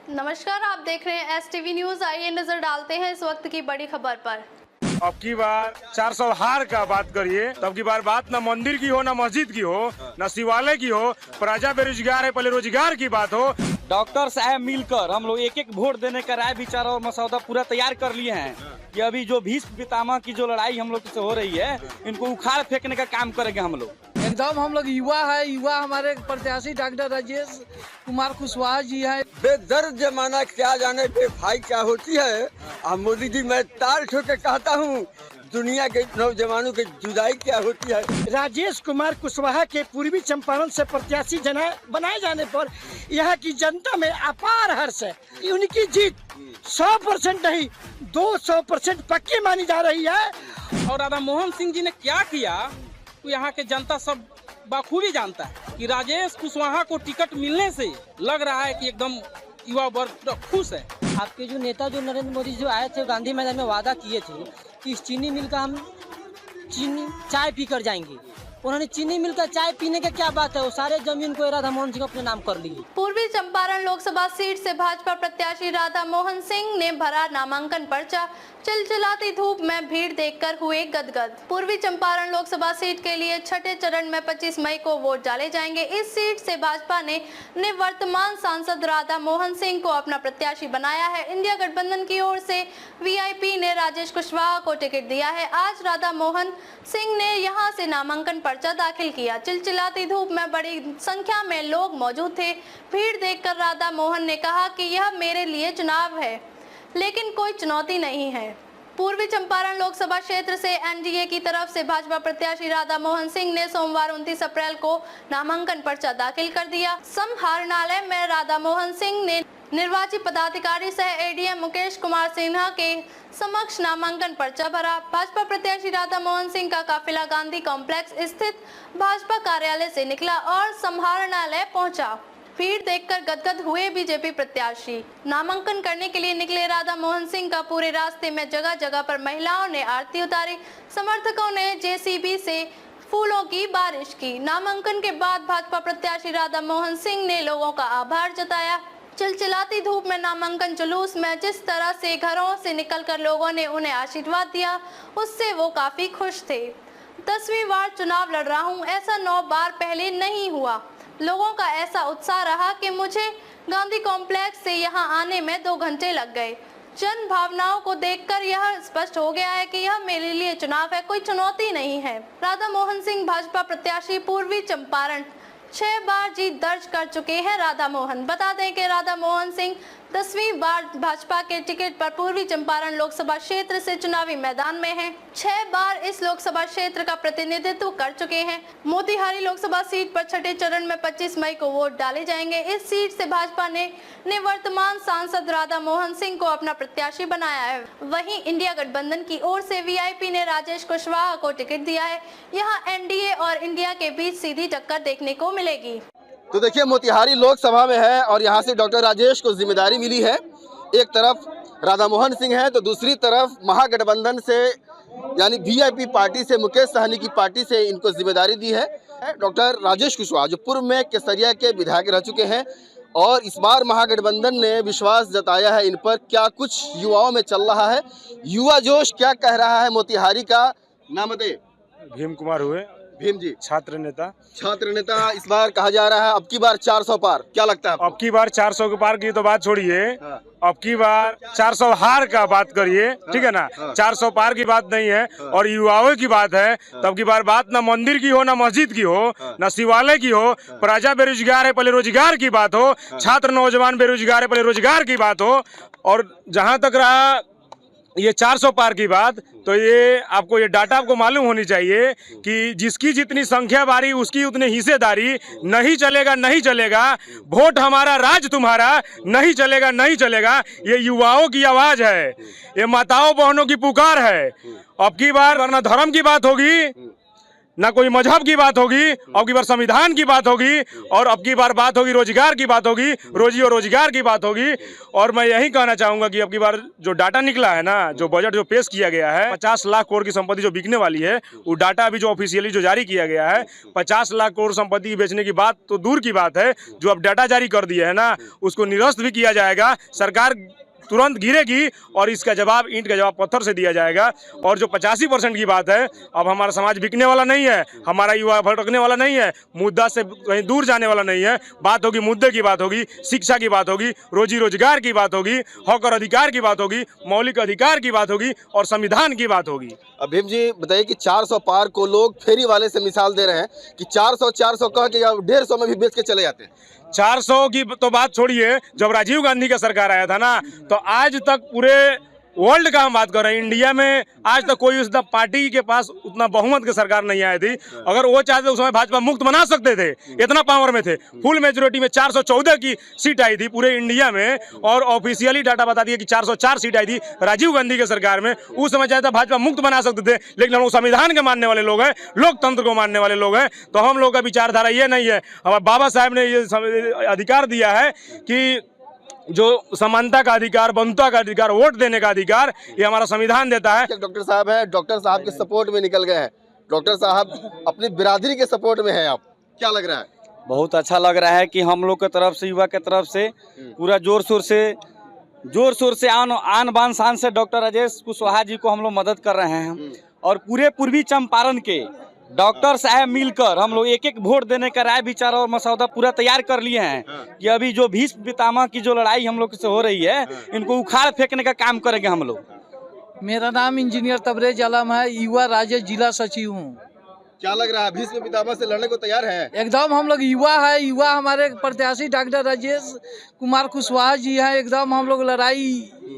नमस्कार, आप देख रहे हैं STV न्यूज। आइए नजर डालते हैं इस वक्त की बड़ी खबर पर। अब की बार 400 हार का बात करिए, तब की बार बात ना मंदिर की हो, ना मस्जिद की हो, ना शिवालय की हो। प्रजा बेरोजगार है, पहले रोजगार की बात हो। डॉक्टर साहब मिलकर हम लोग एक एक वोट देने का राय विचार और मसौदा पूरा तैयार कर लिए हैं कि अभी जो भीष्म पितामह की जो लड़ाई हम लोग से हो रही है, इनको उखाड़ फेंकने का काम करेंगे हम लोग। एकदम हम लोग युवा है, युवा हमारे प्रत्याशी डॉक्टर राजेश कुमार कुशवाहा जी है। बेदर्द जमाना क्या जाने बेभाई क्या होती है। और मोदी जी, मैं ताल ठोक के कहता हूँ, दुनिया के नौजवानों की जुदाई क्या होती है। राजेश कुमार कुशवाहा के पूर्वी चंपारण से प्रत्याशी बनाए जाने पर यहाँ की जनता में अपार हर्ष है। उनकी जीत 100% नहीं 200% पक्की मानी जा रही है। और राधा मोहन सिंह जी ने क्या किया तो यहाँ के जनता सब बखूबी जानता है कि राजेश कुशवाहा को टिकट मिलने से लग रहा है कि एकदम युवा वर्ग पूरा खुश है। आपके जो नेता जो नरेंद्र मोदी जो आए थे गांधी मैदान में वादा किए थे कि इस चीनी मिल का हम चाय पी कर जाएंगे, उन्होंने चीनी मिल का चाय पीने का क्या बात है, वो सारे जमीन को राधा मोहन सिंह अपने नाम कर लिए। पूर्वी चंपारण लोकसभा सीट से भाजपा प्रत्याशी राधा मोहन सिंह ने भरा नामांकन पर्चा। चिलचिलाती धूप में भीड़ देखकर हुए गदगद। पूर्वी चंपारण लोकसभा सीट के लिए छठे चरण में 25 मई को वोट डाले जाएंगे। इस सीट से भाजपा ने निवर्तमान सांसद राधा मोहन सिंह को अपना प्रत्याशी बनाया है। इंडिया गठबंधन की ओर से वीआईपी ने राजेश कुशवाहा को टिकट दिया है। आज राधा मोहन सिंह ने यहां से नामांकन पर्चा दाखिल किया। चिलचिलाती धूप में बड़ी संख्या में लोग मौजूद थे। भीड़ देखकर राधा मोहन ने कहा कि यह मेरे लिए चुनाव है, लेकिन कोई चुनौती नहीं है। पूर्वी चंपारण लोकसभा क्षेत्र से एनडीए की तरफ से भाजपा प्रत्याशी राधा मोहन सिंह ने सोमवार 29 अप्रैल को नामांकन पर्चा दाखिल कर दिया। समाहरणालय में राधा मोहन सिंह ने निर्वाची पदाधिकारी सह एडीएम मुकेश कुमार सिन्हा के समक्ष नामांकन पर्चा भरा। भाजपा प्रत्याशी राधा मोहन सिंह का काफिला गांधी कॉम्प्लेक्स स्थित भाजपा कार्यालय से निकला और समाहरणालय पहुंचा। भीड़ देखकर गदगद हुए बीजेपी प्रत्याशी। नामांकन करने के लिए निकले राधा मोहन सिंह का पूरे रास्ते में जगह जगह पर महिलाओं ने आरती उतारी। समर्थकों ने जेसीबी से फूलों की बारिश की। नामांकन के बाद भाजपा प्रत्याशी राधा मोहन सिंह ने लोगों का आभार जताया। चिलचिलाती धूप में नामांकन जुलूस में जिस तरह से घरों से निकलकर लोगों ने उन्हें आशीर्वाद दिया, उससे वो काफी खुश थे। 10वीं बार चुनाव लड़ रहा हूँ, ऐसा 9 बार पहले नहीं हुआ। लोगों का ऐसा उत्साह रहा कि मुझे गांधी कॉम्प्लेक्स से यहां आने में 2 घंटे लग गए। जन भावनाओं को देखकर यह स्पष्ट हो गया है कि यह मेरे लिए चुनाव है, कोई चुनौती नहीं है। राधा मोहन सिंह भाजपा प्रत्याशी पूर्वी चंपारण 6 बार जीत दर्ज कर चुके हैं। राधा मोहन, बता दें कि राधा मोहन सिंह 10वीं बार भाजपा के टिकट पर पूर्वी चंपारण लोकसभा क्षेत्र से चुनावी मैदान में हैं। 6 बार इस लोकसभा क्षेत्र का प्रतिनिधित्व कर चुके हैं। मोतिहारी लोकसभा सीट पर छठे चरण में 25 मई को वोट डाले जाएंगे। इस सीट से भाजपा ने निवर्तमान सांसद राधा मोहन सिंह को अपना प्रत्याशी बनाया है। वहीं इंडिया गठबंधन की ओर से वीआईपी ने राजेश कुशवाहा को टिकट दिया है। यहाँ एनडीए और इंडिया के बीच सीधी टक्कर देखने को मिलेगी। तो देखिए, मोतिहारी लोकसभा में है और यहाँ से डॉक्टर राजेश को जिम्मेदारी मिली है। एक तरफ राधा मोहन सिंह है तो दूसरी तरफ महागठबंधन से यानी वीआईपी पार्टी से मुकेश सहनी की पार्टी से इनको जिम्मेदारी दी है डॉक्टर राजेश कुशवाहा, जो पूर्व में केसरिया के विधायक रह चुके हैं। और इस बार महागठबंधन ने विश्वास जताया है इन पर। क्या कुछ युवाओं में चल रहा है, युवा जोश क्या कह रहा है मोतिहारी का? नाम बताइए। भीम कुमार हुए, भीम जी, छात्र नेता। इस बार कहा जा रहा है अब की बार 400 पार, क्या लगता है? अब की बार 400 के पार की तो बात छोड़िए, अब की बार 400 हार का बात करिए, ठीक है ना। 400 पार की बात नहीं है और युवाओं की बात है। तब की बार बात ना मंदिर की हो, ना मस्जिद की हो, ना शिवालय की हो। प्रजा बेरोजगार है, पहले रोजगार की बात हो। छात्र नौजवान बेरोजगार है, पहले रोजगार की बात हो। और जहाँ तक रहा ये 400 पार की बात, तो ये आपको ये डाटा आपको मालूम होनी चाहिए कि जिसकी जितनी संख्या बारी उसकी उतनी हिस्सेदारी। नहीं चलेगा, नहीं चलेगा, वोट हमारा राज तुम्हारा, नहीं चलेगा, नहीं चलेगा। ये युवाओं की आवाज है, ये माताओं बहनों की पुकार है। अब की बार वरना धर्म की बात होगी ना कोई मजहब की बात होगी, अब की बार संविधान की बात होगी, और अब की बार बात होगी रोजगार की बात होगी, रोजी और रोजगार की बात होगी। और मैं यही कहना चाहूंगा कि अब की बार जो डाटा निकला है ना, जो बजट जो पेश किया गया है, 50 लाख करोड़ की संपत्ति जो बिकने वाली है, वो डाटा अभी जो ऑफिशियली जो जारी किया गया है, 50 लाख करोड़ संपत्ति बेचने की बात तो दूर की बात है, जो अब डाटा जारी कर दिया है ना, उसको निरस्त भी किया जाएगा। सरकार तुरंत गिरेगी और इसका जवाब ईंट का जवाब पत्थर से दिया जाएगा। और जो 85% की बात है, अब हमारा समाज बिकने वाला नहीं है, हमारा युवा भटकने वाला नहीं है, मुद्दा से कहीं दूर जाने वाला नहीं है। बात होगी मुद्दे की बात होगी, शिक्षा की बात होगी, रोजी रोजगार की बात होगी, हक और अधिकार की बात होगी, मौलिक अधिकार की बात होगी और संविधान की बात होगी। अब भीम जी बताइए कि 400 पार को लोग फेरी वाले से मिसाल दे रहे हैं कि 400 कह के 150 में भी बेच के चले जाते हैं। 400 की तो बात छोड़िए, जब राजीव गांधी का सरकार आया था ना, तो आज तक पूरे वर्ल्ड का हम बात कर रहे हैं, इंडिया में आज तक कोई उतना पार्टी के पास उतना बहुमत की सरकार नहीं आई थी। अगर वो चाहते उस समय भाजपा मुक्त बना सकते थे, इतना पावर में थे। फुल मेजोरिटी में 414 की सीट आई थी पूरे इंडिया में, और ऑफिशियली डाटा बताती है कि 404 सीट आई थी राजीव गांधी के सरकार में। उस समय चाहता भाजपा मुक्त बना सकते थे, लेकिन हम लोग संविधान के मानने वाले लोग हैं, लोकतंत्र को मानने वाले लोग हैं। तो हम लोग का विचारधारा ये नहीं है, हमारे बाबा साहब ने ये अधिकार दिया है कि जो समानता का अधिकार, बंधुता का अधिकार, वोट देने का अधिकार, ये हमारा संविधान देता है। डॉक्टर साहब हैं, डॉक्टर साहब के सपोर्ट में निकल गए हैं। डॉक्टर साहब अपनी बिरादरी के सपोर्ट में हैं, आप क्या लग रहा है? बहुत अच्छा लग रहा है कि हम लोग की तरफ से, युवा की तरफ से पूरा जोर शोर से आन बान शान से डॉक्टर राजेश कुशवाहा जी को हम लोग मदद कर रहे हैं। और पूरे पूर्वी चंपारण के डॉक्टर साहब मिलकर हम लोग एक वोट देने का राय विचार और मसौदा पूरा तैयार कर लिए हैं कि अभी जो भीष्म पितामह की जो लड़ाई हम लोग से हो रही है, इनको उखाड़ फेंकने का काम करेंगे हम लोग। मेरा नाम इंजीनियर तबरेज आलम है, युवा राज्य जिला सचिव हूँ। क्या लग रहा है, भीष्म पितामह से लड़ने को तैयार है? एकदम हम लोग युवा है, युवा हमारे प्रत्याशी डॉक्टर राजेश कुमार कुशवाहा जी हैं। एकदम हम लोग लड़ाई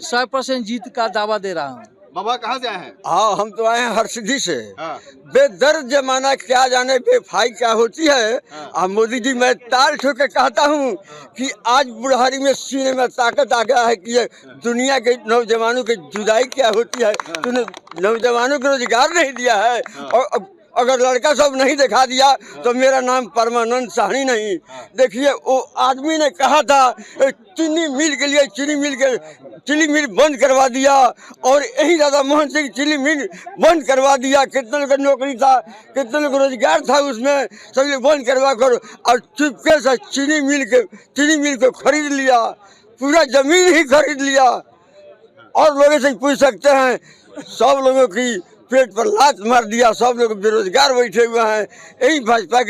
100% जीत का दावा दे रहा हूँ। बाबा कहाँ से आए हैं? हाँ, हम तो आए हैं हरसिद्धि से। हाँ। बेदर्द जमाना क्या जाने बेफाई क्या होती है। हाँ। मोदी जी, मैं ताल ठोक के कहता हूँ कि आज बुढ़ारी में सीने में ताकत आ गया है कि ये दुनिया के नौजवानों की जुदाई क्या होती है। तूने नौजवानों को रोजगार नहीं दिया है, और अगर लड़का सब नहीं दिखा दिया तो मेरा नाम परमानंद साहनी नहीं। देखिए, वो आदमी ने कहा था चीनी मिल के लिए चीनी मिल बंद करवा दिया, और यही राधा मोहन सिंह चीनी मिल बंद करवा दिया। कितने लोग नौकरी था, कितने लोग रोजगार था उसमें, सभी लोग बंद करवा कर और चुपके से चीनी मिल को खरीद लिया, पूरा जमीन ही खरीद लिया। और लोगों से पूछ सकते हैं, सब लोगों की पेट पर लात मार दिया, सब लोग बेरोजगार बैठे हुए हैं। यही भाजपा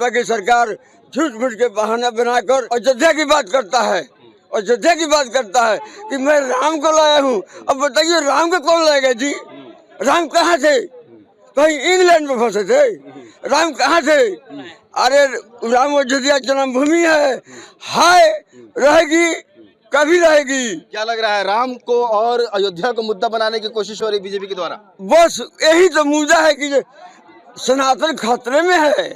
की सरकार झूठ मूठ के बहाना बनाकर अयोध्या की बात करता है कि मैं राम को लाया हूँ। अब बताइए, राम को कौन लाएगा जी? राम कहाँ थे? कहीं इंग्लैंड में फंसे थे? राम कहाँ थे? अरे राम अयोध्या जन्मभूमि है, रहेगी, कभी रहेगी। क्या लग रहा है, राम को और अयोध्या को मुद्दा बनाने की कोशिश हो रही बीजेपी के द्वारा? बस यही तो मुद्दा है कि सनातन खतरे में है।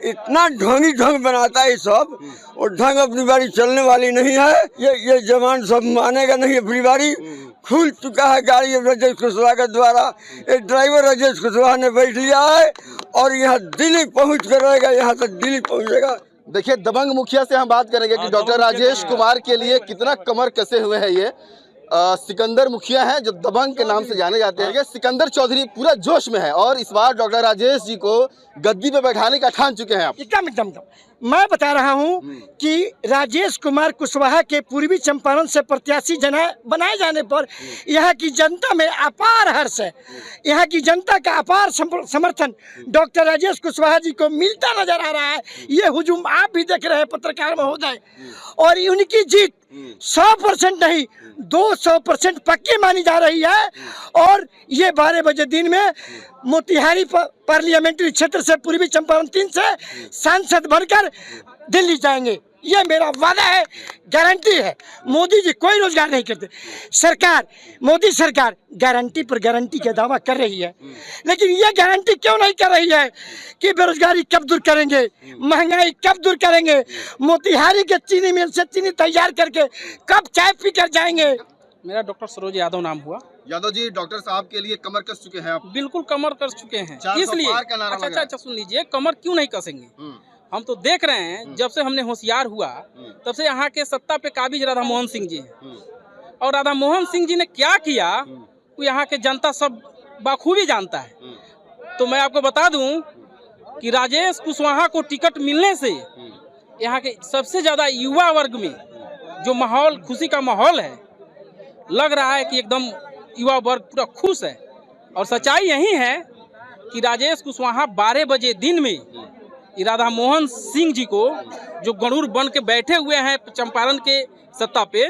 इतना ढंग बनाता है सब, और ढंग अपनी बारी चलने वाली नहीं है। ये जवान सब मानेगा नहीं। अपनी बारी खुल चुका है गाड़ी राजेश कुशवाहा के द्वारा। एक ड्राइवर राजेश कुशवाहा ने बैठ लिया है और यहाँ दिल्ली पहुँच कर रहेगा, यहाँ तक दिल्ली पहुँचेगा। देखिए, दबंग मुखिया से हम बात करेंगे कि डॉक्टर राजेश कुमार के लिए कितना कमर कसे हुए हैं ये। सिकंदर मुखिया हैं जो दबंग के नाम से जाने जाते हैं। सिकंदर चौधरी पूरा जोश में है और इस बार डॉक्टर राजेश जी को गद्दी पे बैठाने का ठान चुके हैं आप। एकदम मैं बता रहा हूं कि राजेश कुमार कुशवाहा के पूर्वी चंपारण से प्रत्याशी बनाए जाने पर यहाँ की जनता में अपार हर्ष है। यहाँ की जनता का अपार समर्थन डॉक्टर राजेश कुशवाहा जी को मिलता नजर आ रहा है। ये हुजूम आप भी देख रहे हैं पत्रकार महोदय, और उनकी जीत 100% नहीं 200% पक्की मानी जा रही है। और ये 12 बजे दिन में मोतिहारी पार्लियामेंट्री क्षेत्र से पूर्वी चंपारण 3 से सांसद बनकर दिल्ली जाएंगे। ये मेरा वादा है, गारंटी है। मोदी जी कोई रोजगार नहीं करते। मोदी सरकार गारंटी पर गारंटी का दावा कर रही है, लेकिन ये गारंटी क्यों नहीं कर रही है कि बेरोजगारी कब दूर करेंगे, महंगाई कब दूर करेंगे, मोतिहारी के चीनी मिल से चीनी तैयार करके कब चाय पी कर जाएंगे। मेरा डॉक्टर सरोज यादव नाम हुआ। यादव जी, डॉक्टर साहब के लिए कमर कस चुके हैं आप। बिल्कुल कमर कस चुके हैं, 400 इसलिए पार का नारा लगा। अच्छा सुन लीजिए, कमर क्यों नहीं कसेंगे। हम तो देख रहे हैं जब से हमने होशियार हुआ तब से यहाँ के सत्ता पे काबिज राधा मोहन सिंह जी हैं। और राधा मोहन सिंह जी ने क्या किया वो यहाँ के जनता सब बखूबी जानता है। तो मैं आपको बता दूं कि राजेश कुशवाहा को टिकट मिलने से यहाँ के सबसे ज्यादा युवा वर्ग में जो माहौल, खुशी का माहौल है, लग रहा है कि एकदम युवा वर्ग पूरा खुश है। और सच्चाई यही है कि राजेश कुशवाहा 12 बजे दिन में राधा मोहन सिंह जी को जो गणुर बन के बैठे हुए हैं चंपारण के सत्ता पे,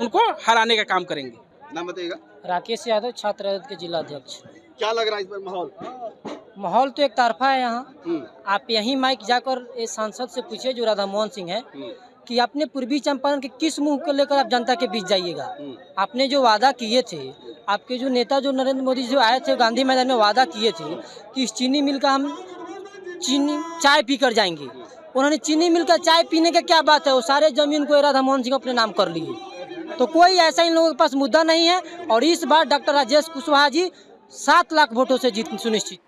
उनको हराने का काम करेंगे। नाम बताइएगा। राकेश यादव, छात्र राजद के जिला अध्यक्ष। क्या लग रहा है इस पर माहौल? माहौल तो एक तरफा है यहाँ। आप यहीं माइक जाकर इस सांसद से पूछिए जो राधा मोहन सिंह है कि अपने पूर्वी चंपारण के किस मुंह को लेकर आप जनता के बीच जाइएगा। आपने जो वादा किए थे, आपके जो नेता जो नरेंद्र मोदी जो आए थे गांधी मैदान में, वादा किए थे कि इस चीनी मिल का हम चाय पी कर जाएंगे। उन्होंने चीनी मिल का चाय पीने का क्या बात है, वो सारे जमीन को राधा मोहन सिंह अपने नाम कर लिए। तो कोई ऐसा इन लोगों के पास मुद्दा नहीं है। और इस बार डॉक्टर राजेश कुशवाहा जी 7 लाख वोटों से जीत सुनिश्चित।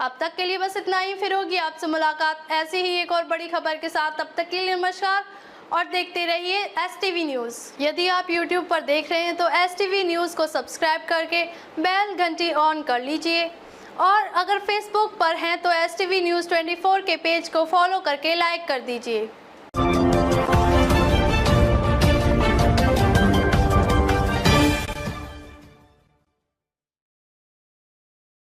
अब तक के लिए बस इतना ही, फिर होगी आपसे मुलाकात ऐसी ही एक और बड़ी खबर के साथ। तब तक के लिए नमस्कार और देखते रहिए STV न्यूज़। यदि आप YouTube पर देख रहे हैं तो STV न्यूज़ को सब्सक्राइब करके बेल घंटी ऑन कर लीजिए, और अगर Facebook पर हैं तो STV न्यूज़ 24 के पेज को फॉलो करके लाइक कर दीजिए।